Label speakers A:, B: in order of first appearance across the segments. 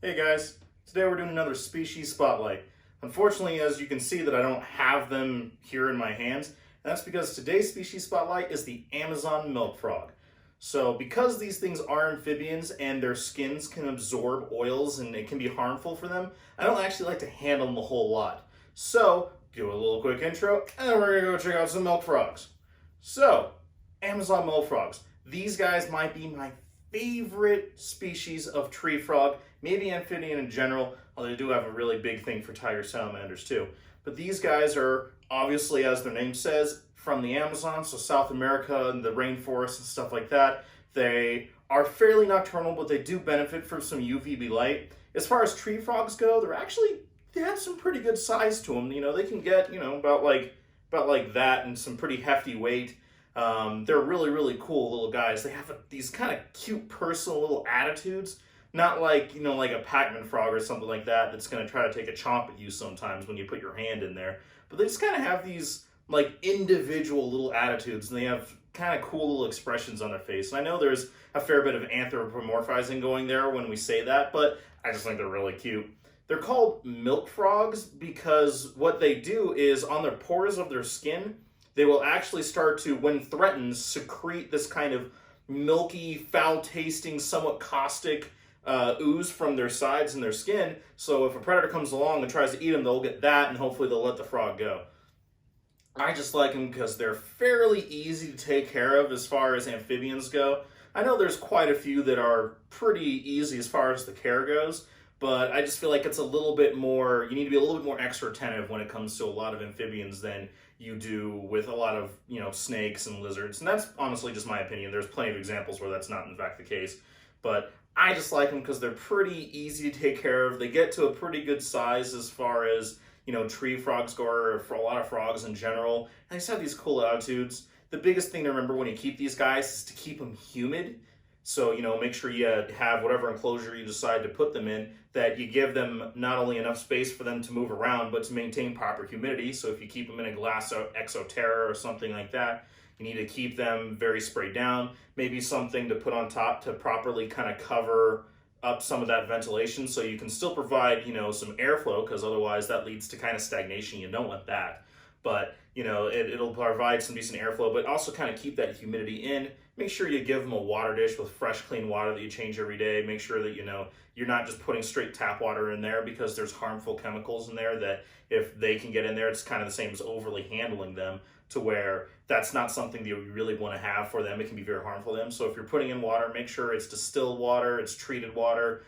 A: Hey guys, today we're doing another species spotlight. Unfortunately, as you can see that I don't have them here in my hands, and that's because today's species spotlight is the Amazon milk frog. So because these things are amphibians and their skins can absorb oils and it can be harmful for them, I don't actually like to handle them a whole lot. So, do a little quick intro, and then we're gonna go check out some milk frogs. So, Amazon milk frogs. These guys might be my favorite species of tree frog, maybe amphibian in general, although they do have a really big thing for tiger salamanders too. But these guys are obviously, as their name says, from the Amazon, so South America and the rainforest and stuff like that. They are fairly nocturnal, but they do benefit from some UVB light. As far as tree frogs go, they have some pretty good size to them. You know, they can get, about like that and some pretty hefty weight. They're really, really cool little guys. They have these kind of cute personal little attitudes. Not like, like a Pac-Man frog or something like that that's going to try to take a chomp at you sometimes when you put your hand in there. But they just kind of have these like individual little attitudes, and they have kind of cool little expressions on their face. And I know there's a fair bit of anthropomorphizing going there when we say that, but I just think they're really cute. They're called milk frogs because what they do is on their pores of their skin, they will actually start to, when threatened, secrete this kind of milky, foul-tasting, somewhat caustic ooze from their sides and their skin. So if a predator comes along and tries to eat them, they'll get that, and hopefully they'll let the frog go. I just like them because they're fairly easy to take care of as far as amphibians go. I know there's quite a few that are pretty easy as far as the care goes, but I just feel like it's a little bit more, you need to be a little bit more extra attentive when it comes to a lot of amphibians than you do with a lot of, snakes and lizards. And that's honestly just my opinion. There's plenty of examples where that's not in fact the case. But I just like them because they're pretty easy to take care of. They get to a pretty good size as far as, tree frogs go, or for a lot of frogs in general. And they just have these cool attitudes. The biggest thing to remember when you keep these guys is to keep them humid. So, make sure you have whatever enclosure you decide to put them in, that you give them not only enough space for them to move around, but to maintain proper humidity. So if you keep them in a glass exoterra or something like that, you need to keep them very sprayed down. Maybe something to put on top to properly kind of cover up some of that ventilation so you can still provide, some airflow, because otherwise that leads to kind of stagnation. You don't want that. But, it'll provide some decent airflow, but also kind of keep that humidity in. Make sure you give them a water dish with fresh, clean water that you change every day. Make sure that, you're not just putting straight tap water in there, because there's harmful chemicals in there that if they can get in there, it's kind of the same as overly handling them, to where that's not something that you really want to have for them. It can be very harmful to them. So if you're putting in water, make sure it's distilled water, it's treated water.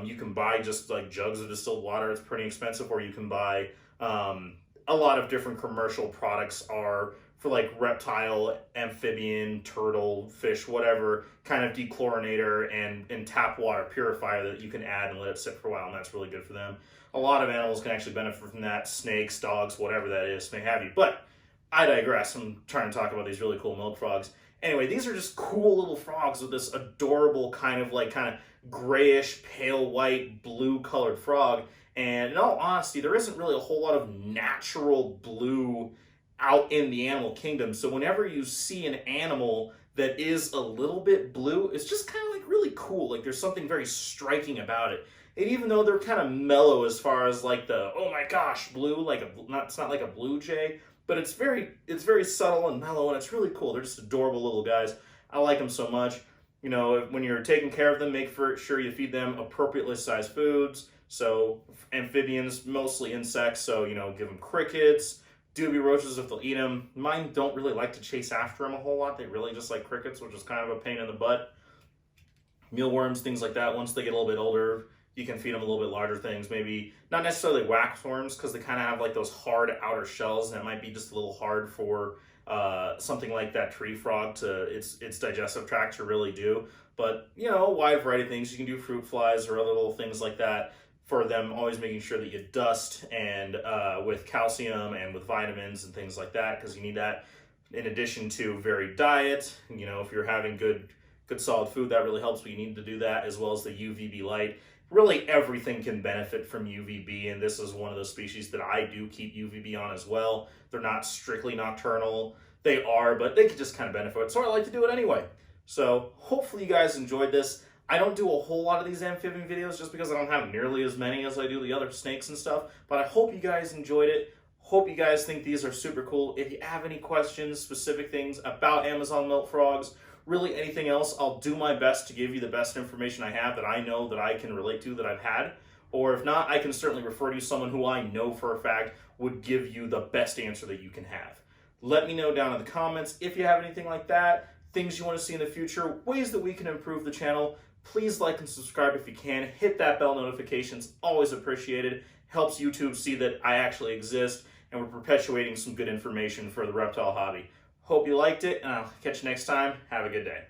A: You can buy just like jugs of distilled water. It's pretty expensive, or you can buy a lot of different commercial products are for like reptile, amphibian, turtle, fish, whatever kind of dechlorinator and tap water purifier that you can add and let it sit for a while, and that's really good for them. A lot of animals can actually benefit from that, snakes, dogs, whatever that is, may have you. But I digress. I'm trying to talk about these really cool milk frogs. Anyway, these are just cool little frogs with this adorable kind of grayish, pale white, blue colored frog. And in all honesty, there isn't really a whole lot of natural blue out in the animal kingdom. So whenever you see an animal that is a little bit blue, it's just kind of like really cool. Like there's something very striking about it. And even though they're kind of mellow as far as like the, oh my gosh, blue, it's not like a blue jay, but it's very subtle and mellow, and it's really cool. They're just adorable little guys. I like them so much. When you're taking care of them, make sure you feed them appropriately sized foods. So amphibians, mostly insects, so, give them crickets, doobie roaches if they'll eat them. Mine don't really like to chase after them a whole lot. They really just like crickets, which is kind of a pain in the butt. Mealworms, things like that. Once they get a little bit older, you can feed them a little bit larger things. Maybe not necessarily waxworms, because they kind of have like those hard outer shells, and it might be just a little hard for something like that tree frog to its digestive tract to really do. But, a wide variety of things. You can do fruit flies or other little things like that for them, always making sure that you dust and with calcium and with vitamins and things like that, because you need that in addition to varied diet. If you're having good solid food, that really helps, but you need to do that, as well as the UVB light. Really everything can benefit from UVB, and this is one of those species that I do keep UVB on as well. They're not strictly nocturnal. They are, but they can just kind of benefit, so I like to do it anyway. So hopefully you guys enjoyed this. I don't do a whole lot of these amphibian videos just because I don't have nearly as many as I do the other snakes and stuff, but I hope you guys enjoyed it. Hope you guys think these are super cool. If you have any questions, specific things about Amazon milk frogs, really anything else, I'll do my best to give you the best information I have that I know that I can relate to that I've had. Or if not, I can certainly refer to someone who I know for a fact would give you the best answer that you can have. Let me know down in the comments if you have anything like that, things you want to see in the future, ways that we can improve the channel. Please like and subscribe if you can. Hit that bell notifications, always appreciated. Helps YouTube see that I actually exist and we're perpetuating some good information for the reptile hobby. Hope you liked it, and I'll catch you next time. Have a good day.